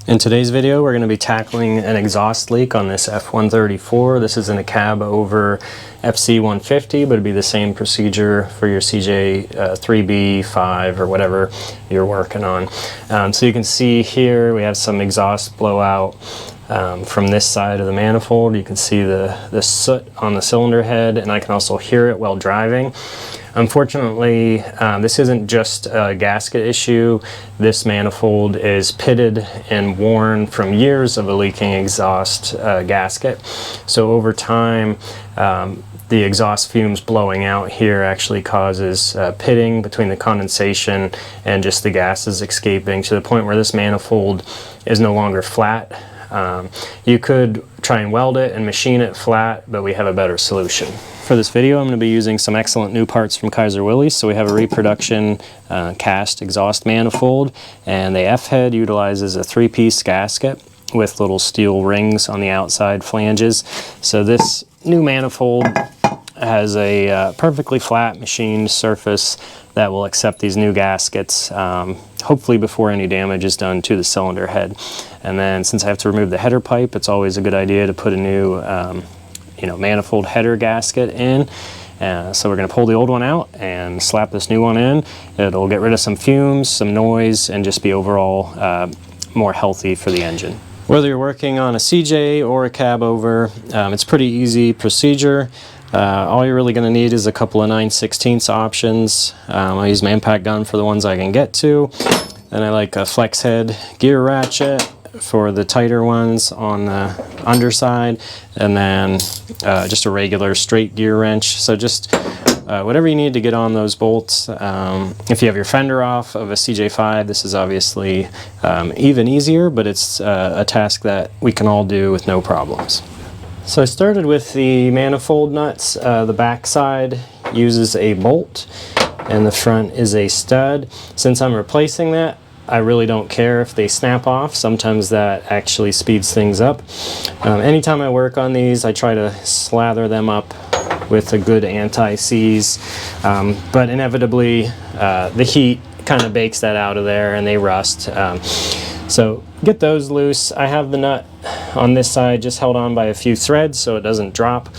In today's video, we're going to be tackling an exhaust leak on this F134. This is in a cab over FC150, but it'd be the same procedure for your CJ 3B, 5, or whatever you're working on. So you can see here we have some exhaust blowout from this side of the manifold. You can see the soot on the cylinder head, and I can also hear it while driving. Unfortunately, this isn't just a gasket issue. This manifold is pitted and worn from years of a leaking exhaust gasket. So over time, the exhaust fumes blowing out here actually causes pitting between the condensation and just the gases escaping to the point where this manifold is no longer flat. You could try and weld it and machine it flat, but we have a better solution. For this video, I'm going to be using some excellent new parts from Willys. So we have a reproduction cast exhaust manifold, and the F-head utilizes a 3-piece gasket with little steel rings on the outside flanges. So this new manifold has a perfectly flat machined surface that will accept these new gaskets, hopefully before any damage is done to the cylinder head. And then since I have to remove the header pipe, it's always a good idea to put a new manifold header gasket in. So we're going to pull the old one out and slap this new one in. It'll get rid of some fumes, some noise, and just be overall more healthy for the engine. Whether you're working on a CJ or a cab over, it's a pretty easy procedure. All you're really going to need is a couple of 9/16 options. I use my impact gun for the ones I can get to. Then I like a flex head gear ratchet for the tighter ones on the underside, and then just a regular straight gear wrench. So just whatever you need to get on those bolts. If you have your fender off of a CJ5, this is obviously even easier, but it's a task that we can all do with no problems. So I started with the manifold nuts. The back side uses a bolt and the front is a stud. Since I'm replacing that, I really don't care if they snap off. Sometimes that actually speeds things up. Anytime I work on these, I try to slather them up with a good anti-seize, but inevitably the heat kind of bakes that out of there and they rust. So get those loose. I have the nut on this side just held on by a few threads so it doesn't drop.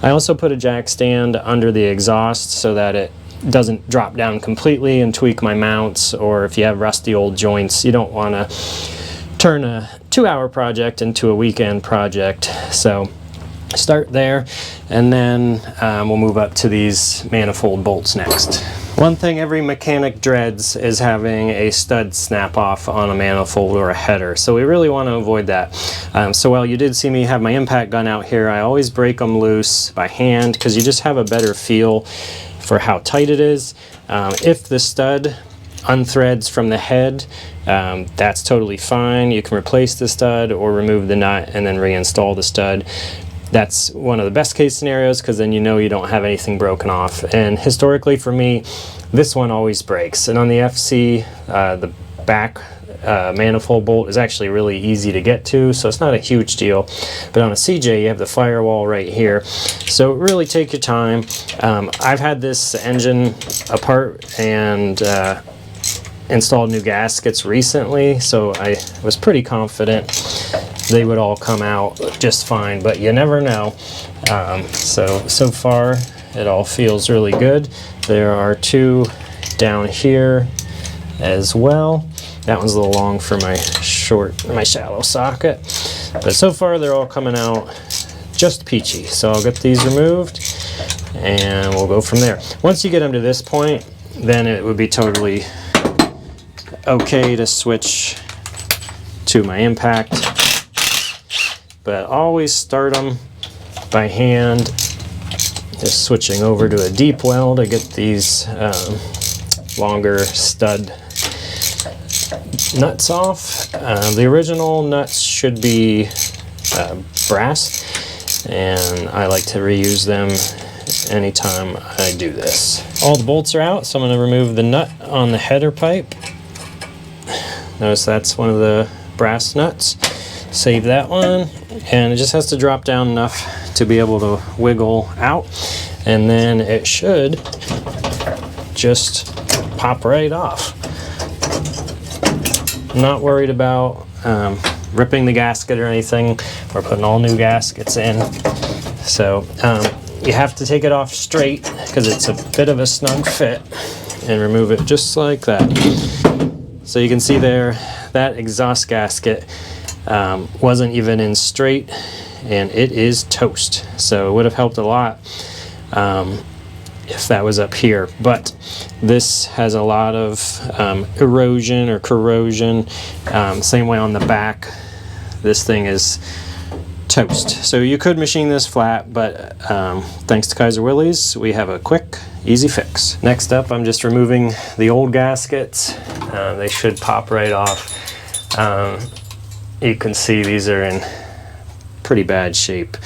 I also put a jack stand under the exhaust so that it doesn't drop down completely and tweak my mounts, or if you have rusty old joints, you don't want to turn a 2-hour project into a weekend project. So start there, and then we'll move up to these manifold bolts next. One thing every mechanic dreads is having a stud snap off on a manifold or a header, so we really want to avoid that. So while you did see me have my impact gun out here, I always break them loose by hand because you just have a better feel for how tight it is. If the stud unthreads from the head, that's totally fine. You can replace the stud or remove the nut and then reinstall the stud. That's one of the best case scenarios because then you know you don't have anything broken off. And historically for me, this one always breaks. And on the FC, the back manifold bolt is actually really easy to get to, so it's not a huge deal. But on a CJ, you have the firewall right here, so really take your time. I've had this engine apart and installed new gaskets recently, so I was pretty confident they would all come out just fine, but you never know. So far it all feels really good. There are two down here as well. That one's a little long for my shallow socket, but so far they're all coming out just peachy. So I'll get these removed and we'll go from there. Once you get them to this point, then it would be totally okay to switch to my impact, but always start them by hand, just switching over to a deep weld to get these longer stud nuts off. The original nuts should be brass, and I like to reuse them anytime I do this. All the bolts are out, so I'm going to remove the nut on the header pipe. Notice that's one of the brass nuts. Save that one, and it just has to drop down enough to be able to wiggle out, and then it should just pop right off. I'm not worried about ripping the gasket or anything. We're putting all new gaskets in. So you have to take it off straight because it's a bit of a snug fit, and remove it just like that. So you can see there, that exhaust gasket wasn't even in straight, and it is toast. So it would have helped a lot if that was up here, but this has a lot of erosion or corrosion. Same way on the back, this thing is toast. So you could machine this flat, but thanks to Kaiser Willys, we have a quick, easy fix. Next up, I'm just removing the old gaskets. They should pop right off. You can see these are in pretty bad shape.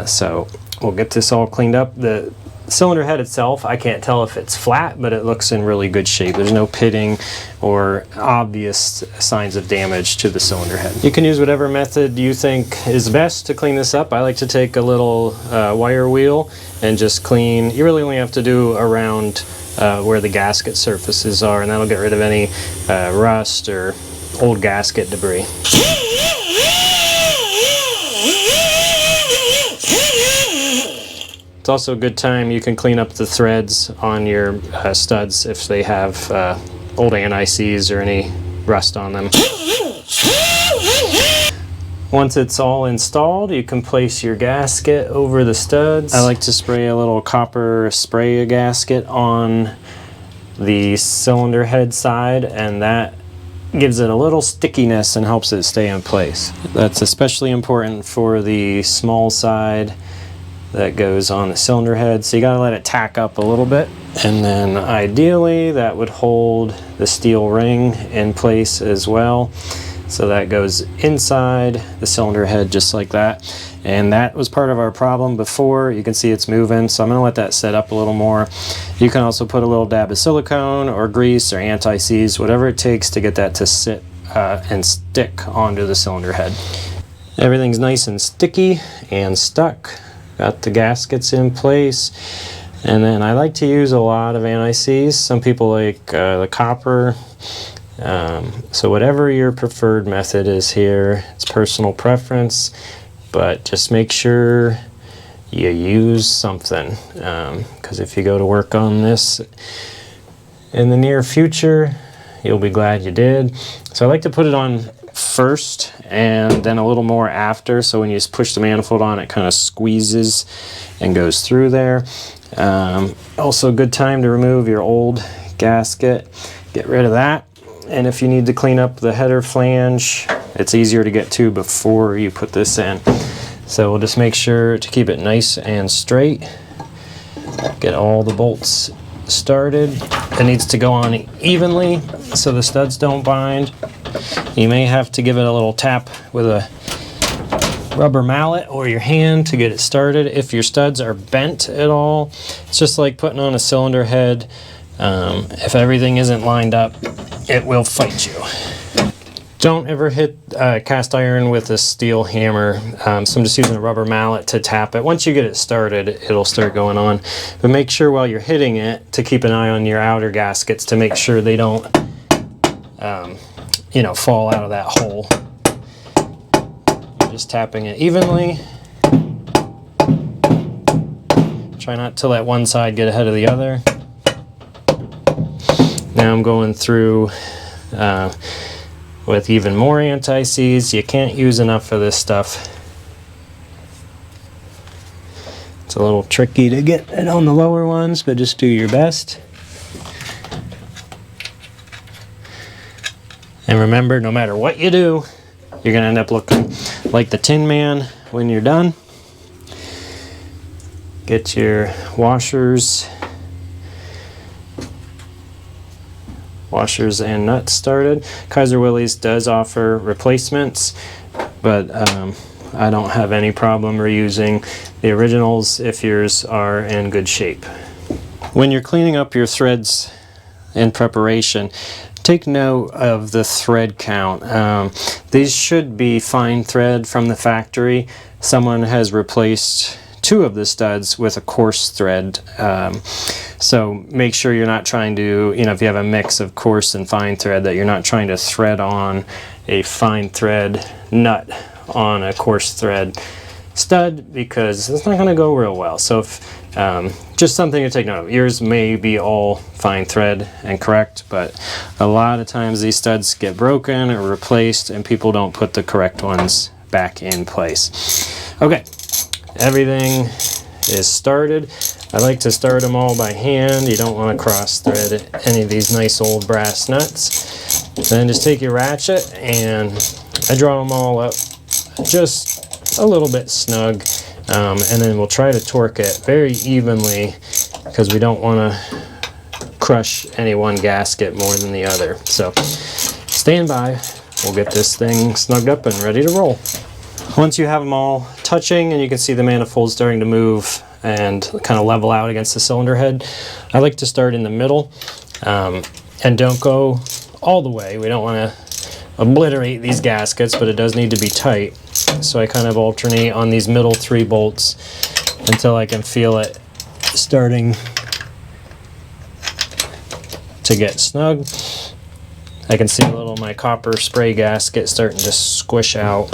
So we'll get this all cleaned up. The cylinder head itself, I can't tell if it's flat, but it looks in really good shape. There's no pitting or obvious signs of damage to the cylinder head. You can use whatever method you think is best to clean this up. I like to take a little wire wheel and just clean. You really only have to do around where the gasket surfaces are, and that'll get rid of any rust or old gasket debris. It's also a good time you can clean up the threads on your studs if they have old anti-seize or any rust on them. Once it's all installed, you can place your gasket over the studs. I like to spray a little copper spray gasket on the cylinder head side, and that gives it a little stickiness and helps it stay in place. That's especially important for the small side that goes on the cylinder head, so you gotta let it tack up a little bit, and then ideally that would hold the steel ring in place as well, so that goes inside the cylinder head just like that. And that was part of our problem before. You can see it's moving, so I'm gonna let that set up a little more. You can also put a little dab of silicone or grease or anti-seize, whatever it takes to get that to sit and stick onto the cylinder head. Everything's nice and sticky and stuck. Got the gaskets in place, and then I like to use a lot of anti-seize. Some people like the copper. So whatever your preferred method is here, it's personal preference, but just make sure you use something, because if you go to work on this in the near future, you'll be glad you did. So I like to put it on first and then a little more after, so when you just push the manifold on, it kind of squeezes and goes through there. Also a good time to remove your old gasket, get rid of that, and if you need to clean up the header flange, it's easier to get to before you put this in. So we'll just make sure to keep it nice and straight, get all the bolts started. It needs to go on evenly so the studs don't bind. You may have to give it a little tap with a rubber mallet or your hand to get it started. If your studs are bent at all, it's just like putting on a cylinder head. If everything isn't lined up, it will fight you. Don't ever hit cast iron with a steel hammer. So I'm just using a rubber mallet to tap it. Once you get it started, it'll start going on. But make sure while you're hitting it to keep an eye on your outer gaskets to make sure they don't you know, fall out of that hole. You're just tapping it evenly. Try not to let one side get ahead of the other. Now I'm going through with even more anti-seize. You can't use enough of this stuff. It's a little tricky to get it on the lower ones, but just do your best. And remember, no matter what you do, you're gonna end up looking like the Tin Man when you're done. Get your washers and nuts started. Kaiser Willys does offer replacements, but I don't have any problem reusing the originals if yours are in good shape. When you're cleaning up your threads in preparation, take note of the thread count. These should be fine thread from the factory. Someone has replaced two of the studs with a coarse thread. So make sure you're not trying to, you know, if you have a mix of coarse and fine thread, that you're not trying to thread on a fine thread nut on a coarse thread stud, because it's not going to go real well. So if, just something to take note of. Yours may be all fine thread and correct, but a lot of times these studs get broken or replaced and people don't put the correct ones back in place. Okay, everything is started. I like to start them all by hand. You don't want to cross thread any of these nice old brass nuts. Then just take your ratchet, and I draw them all up just a little bit snug, and then we'll try to torque it very evenly, because we don't want to crush any one gasket more than the other. So stand by, we'll get this thing snugged up and ready to roll. Once you have them all touching and you can see the manifold starting to move and kind of level out against the cylinder head, I like to start in the middle, and don't go all the way. We don't want to obliterate these gaskets, but it does need to be tight. So I kind of alternate on these middle 3 bolts until I can feel it starting to get snug. I can see a little of my copper spray gasket starting to squish out.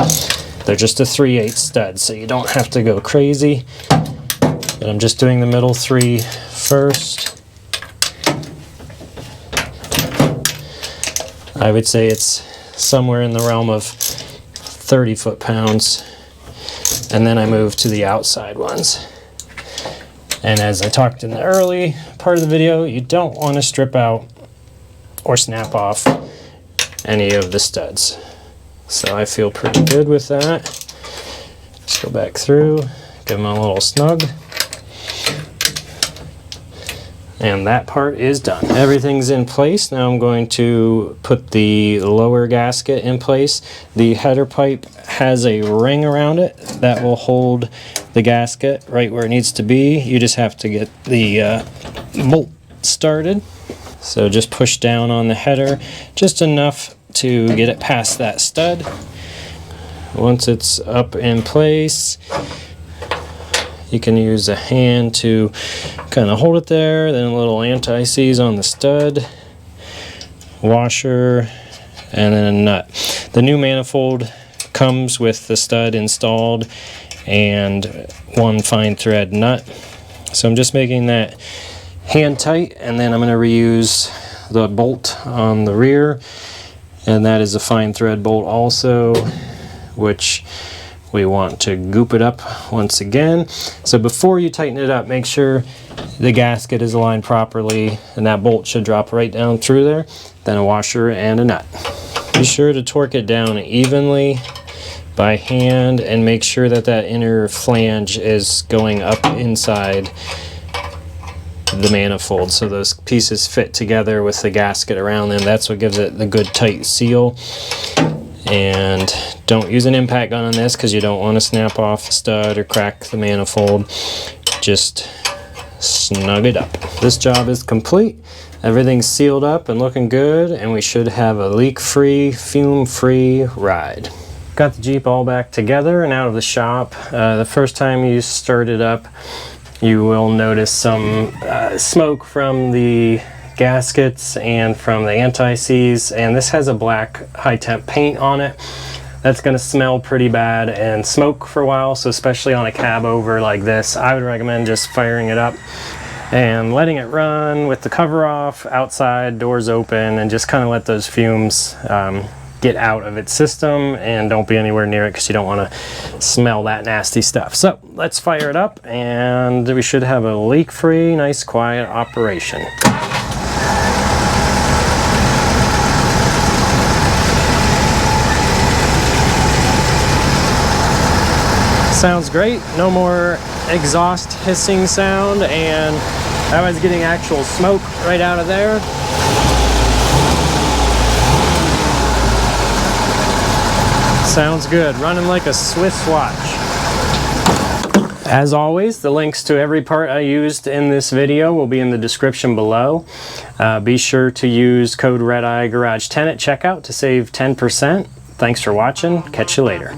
They're just a 3/8 stud, so you don't have to go crazy. And I'm just doing the middle 3 first. I would say it's somewhere in the realm of 30 foot-pounds. And then I move to the outside ones. And as I talked in the early part of the video, you don't want to strip out or snap off any of the studs. So I feel pretty good with that. Just go back through, give them a little snug. And that part is done. Everything's in place. Now I'm going to put the lower gasket in place. The header pipe has a ring around it that will hold the gasket right where it needs to be. You just have to get the bolt started. So just push down on the header just enough to get it past that stud. Once it's up in place, you can use a hand to kind of hold it there, then a little anti-seize on the stud, washer, and then a nut. The new manifold comes with the stud installed and 1 fine thread nut. So I'm just making that hand tight, and then I'm going to reuse the bolt on the rear, and that is a fine thread bolt also, which we want to goop it up once again. So before you tighten it up, make sure the gasket is aligned properly, and that bolt should drop right down through there. Then a washer and a nut. Be sure to torque it down evenly by hand, and make sure that that inner flange is going up inside the manifold, so those pieces fit together with the gasket around them. That's what gives it the good tight seal. And don't use an impact gun on this, because you don't want to snap off the stud or crack the manifold. Just snug it up. This job is complete. Everything's sealed up and looking good, and we should have a leak-free, fume-free ride. Got the Jeep all back together and out of the shop. The first time you start it up, you will notice some smoke from the gaskets and from the anti-seize, and this has a black high-temp paint on it. That's going to smell pretty bad and smoke for a while, so especially on a cab over like this, I would recommend just firing it up and letting it run with the cover off, outside, doors open, and just kind of let those fumes get out of its system, and don't be anywhere near it because you don't want to smell that nasty stuff. So let's fire it up, and we should have a leak-free, nice, quiet operation. Sounds great. No more exhaust hissing sound, and I was getting actual smoke right out of there. Sounds good. Running like a Swiss watch. As always, the links to every part I used in this video will be in the description below. Be sure to use code REDEYEGARAGE10 at checkout to save 10%. Thanks for watching. Catch you later.